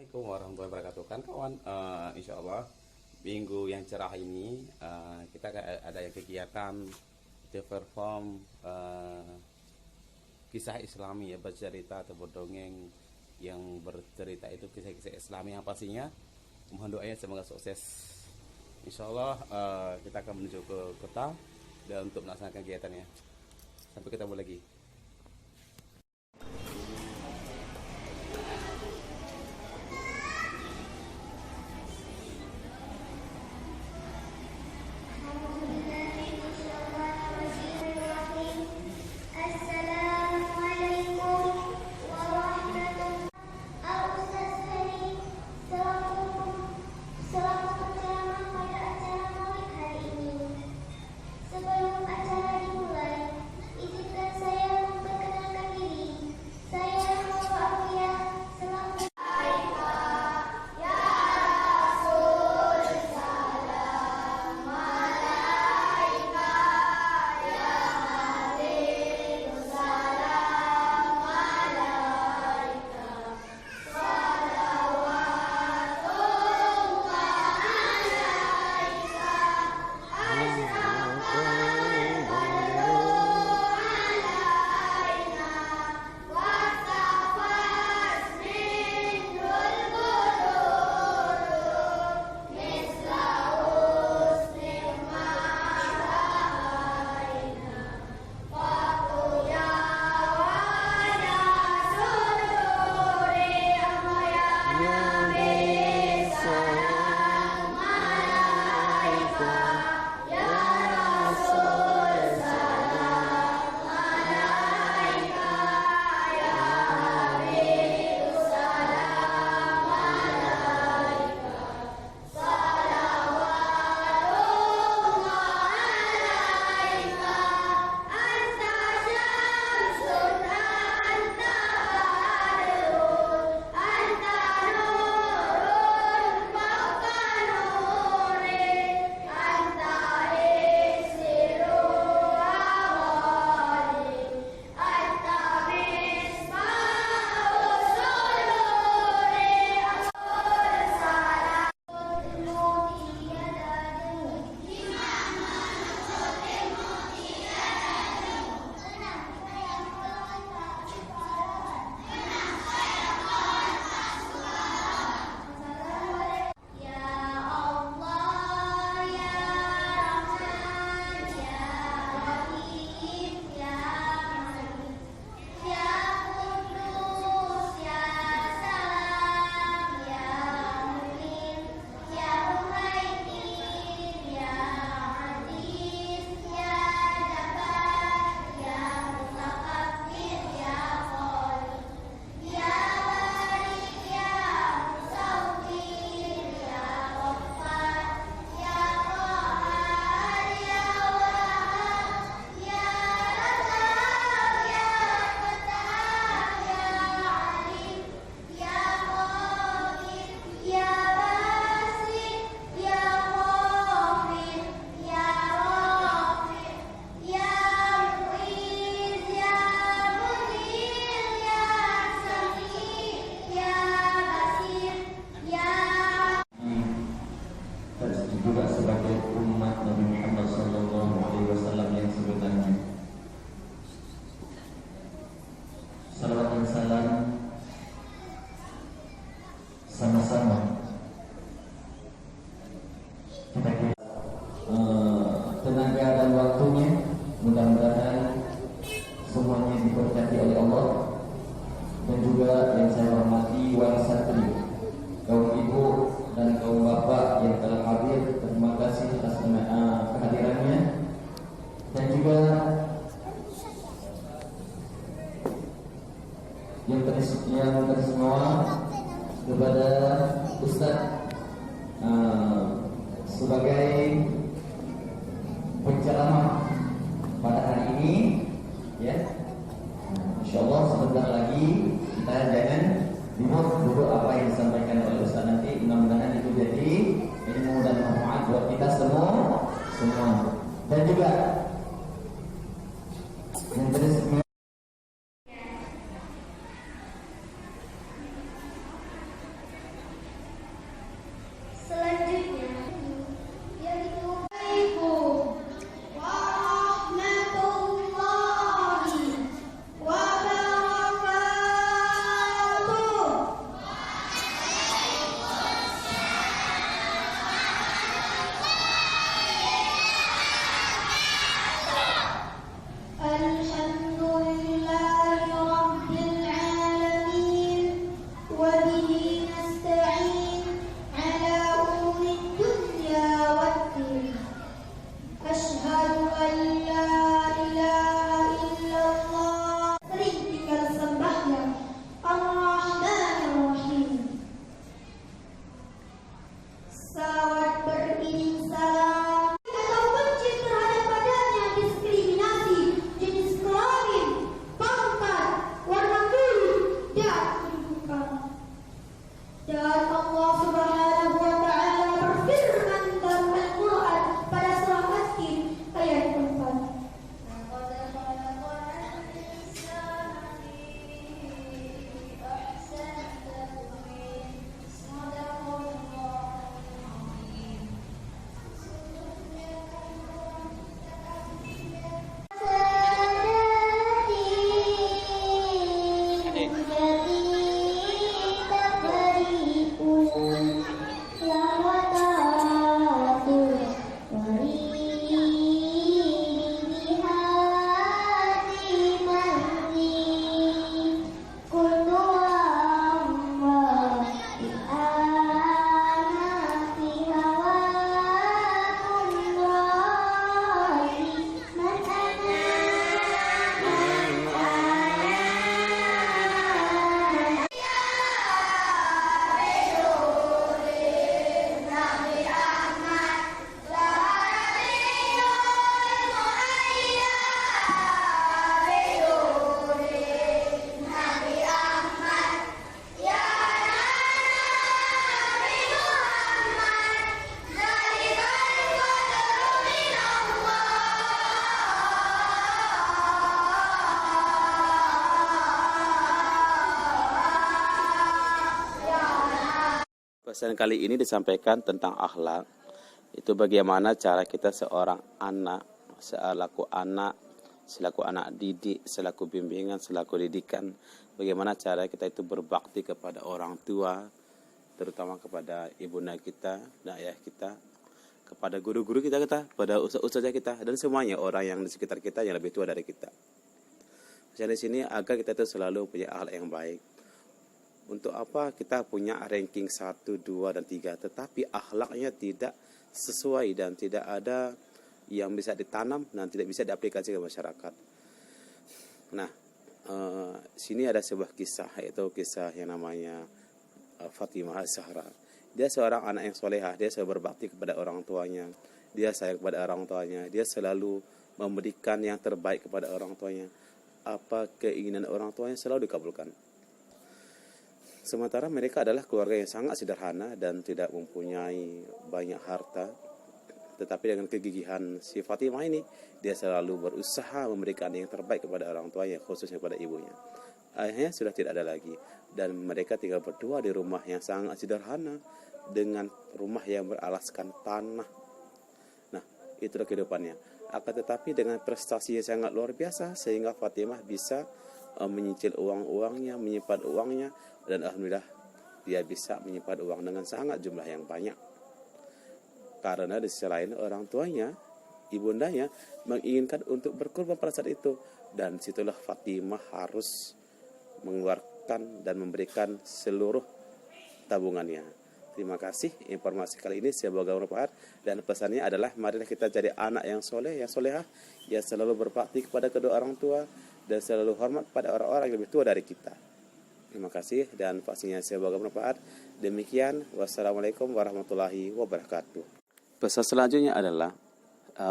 Assalamualaikum warahmatullahi wabarakatuh. Kan kawan, insya Allah minggu yang cerah ini kita ada yang kegiatan The Perform kisah Islami, ya, bercerita atau berdongeng yang bercerita itu kisah-kisah Islami yang pastinya mohon doanya semoga sukses. Insya Allah kita akan menuju ke kota dan untuk melaksanakan kegiatannya. Sampai ketemu lagi. Juga sebagai umat Nabi Muhammad SAW yang sebenarnya. Salawat dan salam sama-sama kita tenaga dan waktunya, mudah-mudahan semuanya diberkati oleh Allah. Dan juga yang saya hormati Warisatri, kaum ibu dan kaum bapak yang telah hadir, terima kasih atas kehadirannya. Dan juga yang semua kepada Ustadz sebagai penceramah pada hari ini, ya. Insyaallah sebentar lagi kita jangan dimot dulu apa yang disampaikan oleh Ustaz nanti, mudah-mudahan itu jadi ilmu dan manfaat buat kita semua. Dan juga yang terus Allah Subhanahu wa taala berfirman dalam Al-Qur'an pada surah Masjid ayat 4. Pesan kali ini disampaikan tentang akhlak. Itu bagaimana cara kita seorang anak, selaku anak didik, selaku bimbingan, selaku didikan. Bagaimana cara kita itu berbakti kepada orang tua, terutama kepada ibunda kita dan ayah kita, kepada guru-guru kita, pada ustazah kita, dan semuanya orang yang di sekitar kita yang lebih tua dari kita. Di sini agar kita itu selalu punya akhlak yang baik. Untuk apa kita punya ranking 1, 2, dan 3, tetapi akhlaknya tidak sesuai dan tidak ada yang bisa ditanam dan tidak bisa diaplikasikan ke masyarakat. Nah, sini ada sebuah kisah, yaitu kisah yang namanya Fatimah Az-Zahra. Dia seorang anak yang solehah, dia selalu berbakti kepada orang tuanya, dia sayang kepada orang tuanya, dia selalu memberikan yang terbaik kepada orang tuanya. Apa keinginan orang tuanya selalu dikabulkan. Sementara mereka adalah keluarga yang sangat sederhana dan tidak mempunyai banyak harta. Tetapi dengan kegigihan si Fatimah ini, dia selalu berusaha memberikan yang terbaik kepada orang tuanya, khususnya kepada ibunya. Ayahnya sudah tidak ada lagi, dan mereka tinggal berdua di rumah yang sangat sederhana, dengan rumah yang beralaskan tanah. Nah, itulah kehidupannya. Akan tetapi dengan prestasi yang sangat luar biasa, sehingga Fatimah bisa menyicil uang-uangnya, menyimpan uangnya, dan alhamdulillah dia bisa menyimpan uang dengan sangat jumlah yang banyak. Karena di sisi lain orang tuanya, ibundanya menginginkan untuk berkorban pada saat itu, dan situlah Fatimah harus mengeluarkan dan memberikan seluruh tabungannya. Terima kasih, informasi kali ini semoga bermanfaat, dan pesannya adalah marilah kita jadi anak yang soleh, yang solehah, yang selalu berbakti kepada kedua orang tua dan selalu hormat pada orang-orang yang lebih tua dari kita. Terima kasih, dan pastinya semoga bermanfaat. Demikian, wassalamualaikum warahmatullahi wabarakatuh. Pesan selanjutnya adalah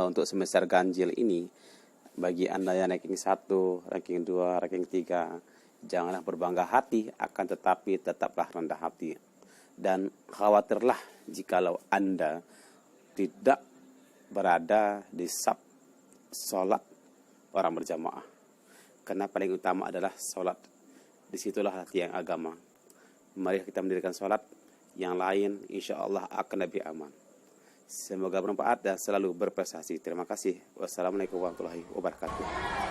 untuk semester ganjil ini, bagi Anda yang ranking 1, ranking 2, ranking 3, janganlah berbangga hati, akan tetapi tetaplah rendah hati. Dan khawatirlah jikalau Anda tidak berada di saf sholat orang berjamaah. Karena paling utama adalah sholat. Disitulah latihan agama. Mari kita mendirikan sholat, yang lain insya Allah akan lebih aman. Semoga bermanfaat dan selalu berprestasi. Terima kasih. Wassalamualaikum warahmatullahi wabarakatuh.